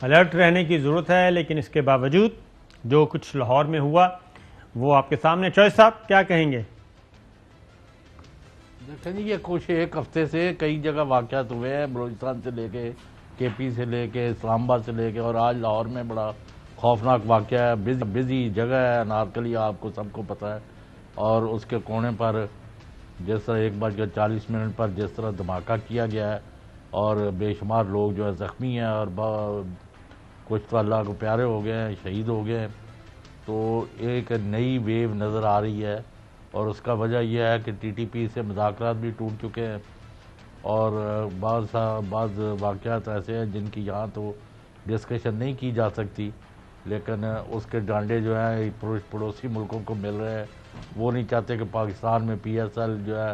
Alert رہنے کی ضرورت ہے، لیکن اس کے باوجود جو کچھ لاہور میں ہوا وہ آپ کے سامنے. چوہے صاحب کیا کہیں گے؟ دیکھیں جی، یہ کچھ ایک ہفتے سے کئی جگہ واقعات ہوئے ہیں، بلوچستان سے لے کے کے پی سے لے کے اسلام آباد سے لے کے، اور آج لاہور میں بڑا خوفناک واقعہ ہے. بزی جگہ ہے انارکلی، آپ کو سب کو پتہ ہے. اور اس کے کونے پر جس طرح 1:40 پر جس طرح دھماکہ کیا گیا ہے اور بے شمار لوگ جو ہے زخمی ہیں اور کچھ تو اللہ کو پیارے ہو گئے ہیں، شہید ہو گئے ہیں. تو ایک نئی ویو نظر آ رہی ہے، اور اس کا وجہ یہ ہے کہ ٹی ٹی پی سے مذاکرات بھی ٹوٹ چکے ہیں، اور بعض واقعات ایسے ہیں جن کی یہاں تو ڈسکشن نہیں کی جا سکتی، لیکن اس کے ڈانڈے جو ہیں پڑوسی ملکوں کو مل رہے ہیں. وہ نہیں چاہتے کہ پاکستان میں پی ایس ایل جو ہے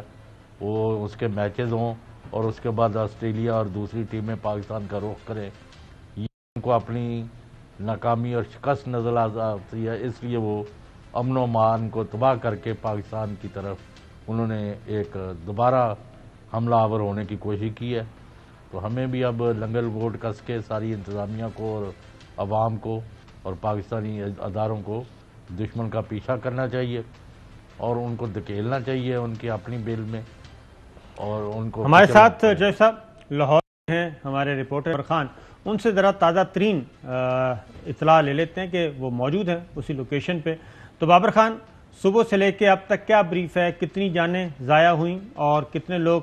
وہ اس کے میچز ہوں، اور اس کے بعد آسٹریلیا اور دوسری ٹیمیں پاکستان کا رخ کریں. یہ ان کو اپنی ناکامی اور شکست نظر آتی ہے، اس لیے وہ امن و امان کو تباہ کر کے پاکستان کی طرف انہوں نے ایک دوبارہ حملہ آور ہونے کی کوشش کی ہے. تو ہمیں بھی اب لنگل ووٹ کس کے ساری انتظامیہ کو اور عوام کو اور پاکستانی اداروں کو دشمن کا پیچھا کرنا چاہیے، اور ان کو دھکیلنا چاہیے ان کی اپنی بل میں، اور ان کو ہمارے ساتھ جے صاحب لاہور ہیں ہمارے رپورٹر عمر خان، ان سے ذرا تازہ ترین اطلاع لے لیتے ہیں کہ وہ موجود ہیں اسی لوکیشن پہ. تو بابر خان، صبح سے لے کے اب تک کیا بریف ہے؟ کتنی جانیں ضائع ہوئیں اور کتنے لوگ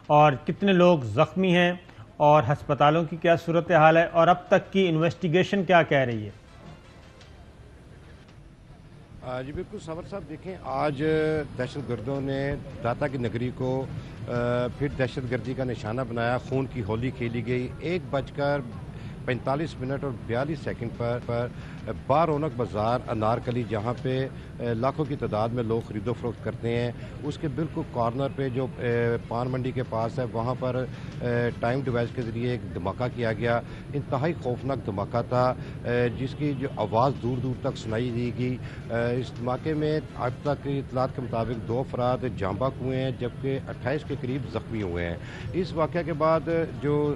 اور کتنے لوگ زخمی ہیں، اور ہسپتالوں کی کیا صورتحال ہے، اور اب تک کی انویسٹیگیشن کیا کہہ رہی ہے؟ جی بالکل صابر صاحب، دیکھیں آج دہشت گردوں نے داتا کی نگری کو پھر دہشت گردی کا نشانہ بنایا. خون کی ہولی کھیلی گئی. 1:45 اور 42 سیکنڈ پر بارونق بازار انارکلی، جہاں پہ لاکھوں کی تعداد میں لوگ خرید و فروخت کرتے ہیں، اس کے بالکل کارنر پہ جو پان منڈی کے پاس ہے، وہاں پر ٹائم ڈیوائس کے ذریعے ایک دھماکہ کیا گیا. انتہائی خوفناک دھماکہ تھا، جس کی جو آواز دور دور تک سنائی دی گئی. اس دھماکے میں اب تک اطلاعات کے مطابق 2 افراد جاں بحق ہوئے ہیں، جبکہ 28 کے قریب زخمی ہوئے ہیں. اس واقعہ کے بعد جو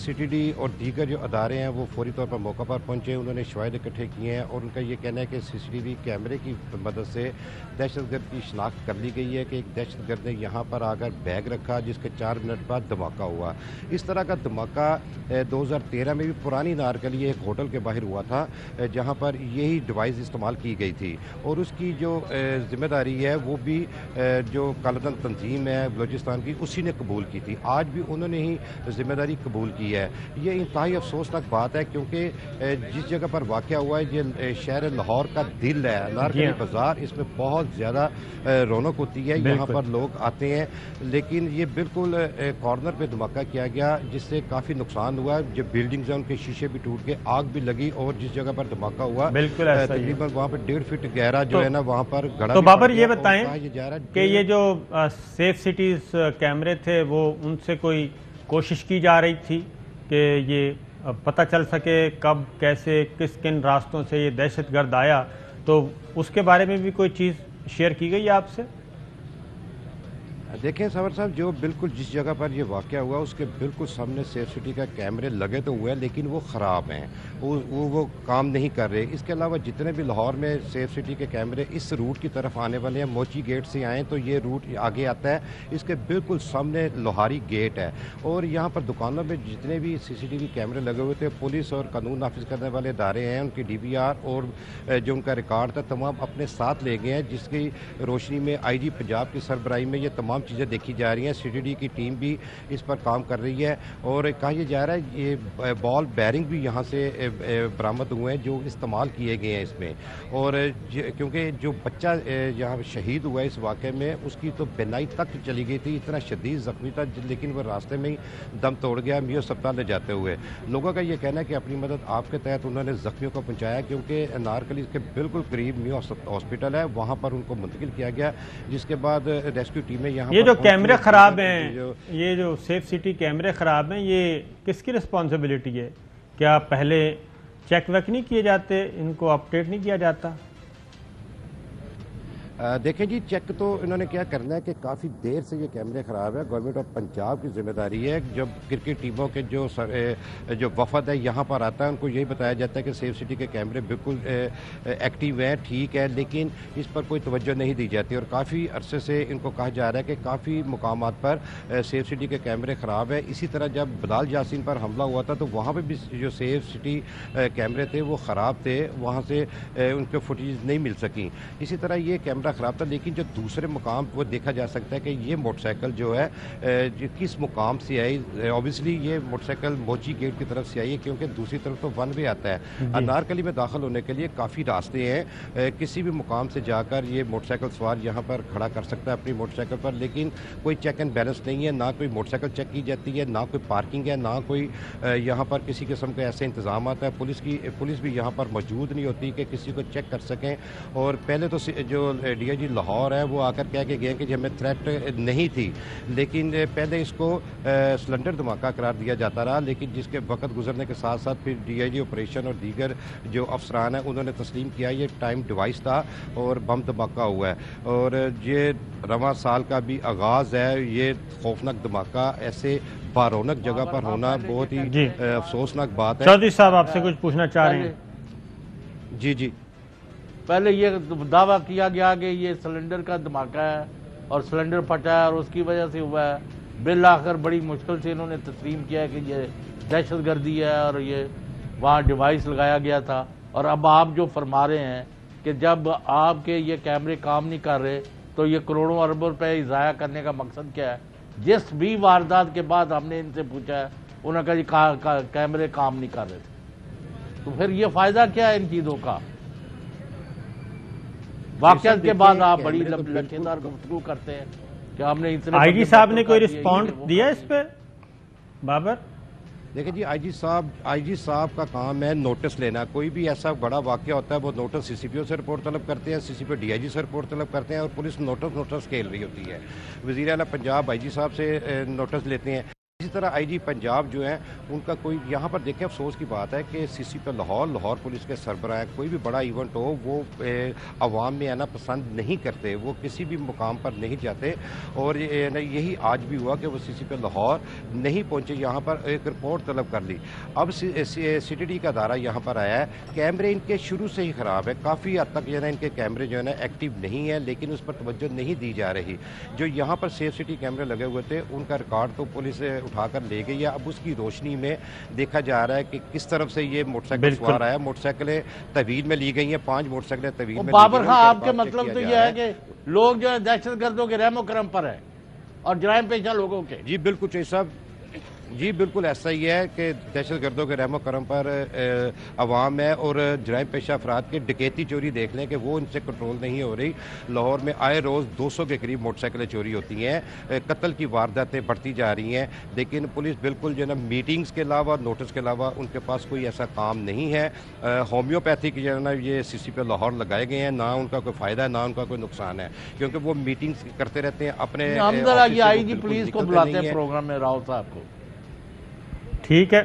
سی ٹی ڈی اور دیگر جو ادارے ہیں وہ فوری طور پر موقع پر پہنچے. انہوں نے شواہد اکٹھے کیے ہیں، اور ان کا یہ کہنا ہے کہ سی سی ٹی وی کیمرے کی مدد سے دہشت گرد کی شناخت کر لی گئی ہے کہ ایک دہشت گرد نے یہاں پر آ کر بیگ رکھا، جس کے 4 منٹ بعد دھماکہ ہوا. اس طرح کا دھماکہ 2013 میں بھی پرانی نارکلی ایک ہوٹل کے باہر ہوا تھا، جہاں پر یہی ڈیوائس استعمال کی گئی تھی، اور اس کی جو ذمہ داری ہے وہ بھی جو کالعدل تنظیم ہے بلوچستان کی، اسی نے قبول کی تھی. آج بھی انہوں نے ہی ذمہ داری قبول کی ہے. یہ انتہائی افسوسناک بات ہے، کیونکہ جس جگہ پر واقعہ ہوا ہے یہ شہر لاہور کا دل ہے، انارکلی بازار. اس میں بہت زیادہ رونق ہوتی ہے، یہاں پر لوگ آتے ہیں، لیکن یہ بالکل کارنر پہ دھماکہ کیا گیا، جس سے کافی نقصان ہوا. جو بلڈنگز ہیں ان کے شیشے بھی ٹوٹ کے آگ بھی لگی، اور جس جگہ پر دھماکہ ہوا تقریباً وہاں پر 1.5 فٹ گہرا جو ہے نا وہاں پر گڑھا. تو بابر یہ بتائیں کہ یہ جو سیف سٹیز کیمرے تھے وہ ان سے کوئی کوشش کی جا رہی تھی کہ یہ پتہ چل سکے کب کیسے کن راستوں سے یہ دہشت گرد آیا، تو اس کے بارے میں بھی کوئی چیز شیئر کی گئی ہے آپ سے؟ دیکھیں صابر صاحب، جو بالکل جس جگہ پر یہ واقعہ ہوا اس کے بالکل سامنے سیف سٹی کا کیمرے لگے تو ہوئے ہیں، لیکن وہ خراب ہیں، وہ کام نہیں کر رہے. اس کے علاوہ جتنے بھی لاہور میں سیف سٹی کے کیمرے اس روٹ کی طرف آنے والے ہیں، موچی گیٹ سے آئیں تو یہ روٹ آگے آتا ہے. اس کے بالکل سامنے لوہاری گیٹ ہے، اور یہاں پر دکانوں میں جتنے بھی سی سی ٹی وی کیمرے لگے ہوئے تھے، پولیس اور قانون نافذ کرنے والے ادارے ہیں، ان کی ڈی وی آر اور جو ان کا ریکارڈ تھا تمام اپنے ساتھ لے گئے ہیں، جس کی روشنی میں آئی جی پنجاب کی سربراہی میں یہ تمام چیزیں دیکھی جا رہی ہیں. سی ٹی ڈی کی ٹیم بھی اس پر کام کر رہی ہے، اور کہا یہ جا رہا ہے یہ بال بیرنگ بھی یہاں سے برآمد ہوئے ہیں جو استعمال کیے گئے ہیں اس میں. اور کیونکہ جو بچہ یہاں شہید ہوا ہے اس واقعے میں، اس کی تو بینائی تک چلی گئی تھی، اتنا شدید زخمی تھا، لیکن وہ راستے میں ہی دم توڑ گیا میو اسپتال لے جاتے ہوئے. لوگوں کا یہ کہنا ہے کہ اپنی مدد آپ کے تحت انہوں نے زخمیوں کو پہنچایا، کیونکہ انارکلی کے بالکل قریب میو ہاسپٹل ہے، وہاں پر ان کو منتقل کیا گیا، جس کے بعد ریسکیو ٹیمیں یہاں یہ جو کیمرے خراب ہیں، یہ جو سیف سٹی کیمرے خراب ہیں، یہ کس کی رسپانسبلٹی ہے؟ کیا پہلے چیک ویک نہیں کیے جاتے، ان کو اپڈیٹ نہیں کیا جاتا؟ دیکھیں جی چیک تو انہوں نے کیا کرنا ہے کہ کافی دیر سے یہ کیمرے خراب ہے. گورنمنٹ آف پنجاب کی ذمہ داری ہے. جب کرکٹ ٹیموں کے جو وفد ہے یہاں پر آتا ہے ان کو یہی بتایا جاتا ہے کہ سیف سٹی کے کیمرے بالکل ایکٹیو ہیں, ٹھیک ہے, لیکن اس پر کوئی توجہ نہیں دی جاتی اور کافی عرصے سے ان کو کہا جا رہا ہے کہ کافی مقامات پر سیف سٹی کے کیمرے خراب ہیں. اسی طرح جب بلال یاسین پر حملہ ہوا تھا تو وہاں پہ بھی جو سیف سٹی کیمرے تھے وہ خراب تھے, وہاں سے ان کے فوٹیج نہیں مل سکیں. اسی طرح یہ کیمرہ خراب تھا, لیکن جو دوسرے مقام وہ دیکھا جا سکتا ہے کہ یہ موٹر سائیکل جو ہے کس مقام سے آئی. اوبیسلی یہ موٹر سائیکل موچی گیٹ کی طرف سے آئی ہے کیونکہ دوسری طرف تو ون وے آتا ہے. انارکلی میں داخل ہونے کے لیے کافی راستے ہیں, کسی بھی مقام سے جا کر یہ موٹر سائیکل سوار یہاں پر کھڑا کر سکتا ہے اپنی موٹر سائیکل پر, لیکن کوئی چیک اینڈ بیلنس نہیں ہے. نہ کوئی موٹر سائیکل چیک کی جاتی ہے, نہ کوئی پارکنگ ہے, نہ کوئی یہاں پر کسی قسم کا ایسے انتظامات ہے. پولیس بھی یہاں پر موجود نہیں ہوتی کہ کسی کو چیک کر سکیں. اور پہلے تو جو ڈی آئی جی لاہور ہے وہ آ کر کہہ کے گئے کہ ہمیں تھریٹ نہیں تھی, لیکن پہلے اس کو سلنڈر دھماکہ قرار دیا جاتا رہا, لیکن جس کے وقت گزرنے کے ساتھ ساتھ پھر ڈی آئی جی آپریشن اور دیگر جو افسران ہیں انہوں نے تسلیم کیا یہ ٹائم ڈیوائس تھا اور بم دھماکہ ہوا ہے. اور یہ رواں سال کا بھی آغاز ہے. یہ خوفناک دھماکہ ایسے بارونق جگہ پر ہونا بہت ہی افسوسناک بات ہے. چودھری صاحب آپ سے کچھ پوچھنا چاہ رہے ہیں؟ جی پہلے یہ دعویٰ کیا گیا کہ یہ سلنڈر کا دھماکہ ہے اور سلنڈر پھٹا ہے اور اس کی وجہ سے ہوا ہے. بالآخر بڑی مشکل سے انہوں نے تسلیم کیا کہ یہ دہشت گردی ہے اور یہ وہاں ڈیوائس لگایا گیا تھا. اور اب آپ جو فرما رہے ہیں کہ جب آپ کے یہ کیمرے کام نہیں کر رہے تو یہ کروڑوں اربوں روپے ضائع کرنے کا مقصد کیا ہے؟ جس بھی واردات کے بعد ہم نے ان سے پوچھا ہے انہوں نے کہا جی کیمرے کام نہیں کر رہے تھے, تو پھر یہ فائدہ کیا ہے ان چیزوں کا؟ واقعات کے بعد آپ بڑی لچکدار گفتگو کرتے ہیں کہ ہم نے آئی جی صاحب نے کوئی رسپونڈ دیا اس پہ؟ بابر دیکھیں جی آئی جی صاحب کا کام ہے نوٹس لینا. کوئی بھی ایسا بڑا واقعہ ہوتا ہے وہ نوٹس سی سی پی او سے رپورٹ طلب کرتے ہیں, سی سی پی او ڈی آئی جی سے رپورٹ طلب کرتے ہیں اور پولیس نوٹس کھیل رہی ہوتی ہے. وزیر اعلیٰ پنجاب آئی جی صاحب سے نوٹس لیتے ہیں. اسی طرح آئی جی پنجاب جو ہیں ان کا کوئی یہاں پر دیکھیں افسوس کی بات ہے کہ سی سی پی لاہور پولیس کے سربراہ کوئی بھی بڑا ایونٹ ہو وہ عوام میں آنا پسند نہیں کرتے, وہ کسی بھی مقام پر نہیں جاتے. اور یہی آج بھی ہوا کہ وہ سی سی پی لاہور نہیں پہنچے, یہاں پر ایک رپورٹ طلب کر لی. اب سی ٹی ڈی کا ادارہ یہاں پر آیا ہے. کیمرے ان کے شروع سے ہی خراب ہے, کافی حد تک جو ہے نا ان کے کیمرے جو ہے نا ایکٹیو نہیں ہے, لیکن اس پر توجہ نہیں دی جا رہی. جو یہاں پر سیف سٹی کیمرے لگے ہوئے تھے ان کا ریکارڈ تو پولیس اٹھا کر لے گئی ہے. اب اس کی روشنی میں دیکھا جا رہا ہے کہ کس طرف سے یہ موٹر سائیکل سوار آیا. موٹر سائیکلیں طویل میں لی گئی ہیں, 5 موٹر سائیکلیں طویل میں. بابر خان آپ کے مطلب تو یہ ہے کہ لوگ جو ہے دہشت گردوں کے رحم و کرم پر ہے اور جرائم پیشہ لوگوں کے؟ جی بالکل چوہدری صاحب, جی بالکل ایسا ہی ہے کہ دہشت گردوں کے رحم و کرم پر عوام ہے اور جرائم پیشہ افراد کے ڈکیتی چوری دیکھ لیں کہ وہ ان سے کنٹرول نہیں ہو رہی. لاہور میں آئے روز 200 کے قریب موٹر سائیکلیں چوری ہوتی ہیں, قتل کی وارداتیں بڑھتی جا رہی ہیں, لیکن پولیس بالکل جو ہے نا میٹنگز کے علاوہ نوٹس کے علاوہ ان کے پاس کوئی ایسا کام نہیں ہے. ہومیوپیتھی کی جو ہے نا یہ سی سی پی للاہور لگائے گئے ہیں, نہ ان کا کوئی فائدہ ہے نہ ان کا کوئی نقصان ہے, کیونکہ وہ میٹنگز کرتے رہتے ہیں اپنے. ہم ذرا یہ آئی جی پولیس کو بلاتے ہیں پروگرام میں راؤ صاحب کو. ٹھیک ہے,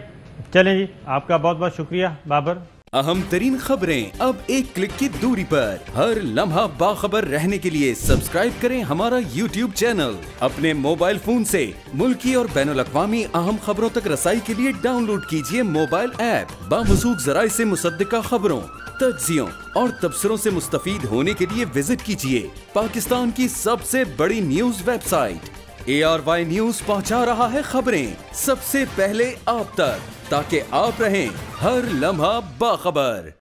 چلیں جی, آپ کا بہت بہت شکریہ بابر. اہم ترین خبریں اب ایک کلک کی دوری پر. ہر لمحہ باخبر رہنے کے لیے سبسکرائب کریں ہمارا یوٹیوب چینل. اپنے موبائل فون سے ملکی اور بین الاقوامی اہم خبروں تک رسائی کے لیے ڈاؤن لوڈ کیجیے موبائل ایپ. باموثوق ذرائع سے مصدقہ خبروں, تجزیوں اور تبصروں سے مستفید ہونے کے لیے وزٹ کیجیے پاکستان کی سب سے بڑی news website. ARY news پہنچا رہا ہے خبریں سب سے پہلے آپ تک, تاکہ آپ رہیں ہر لمحہ باخبر.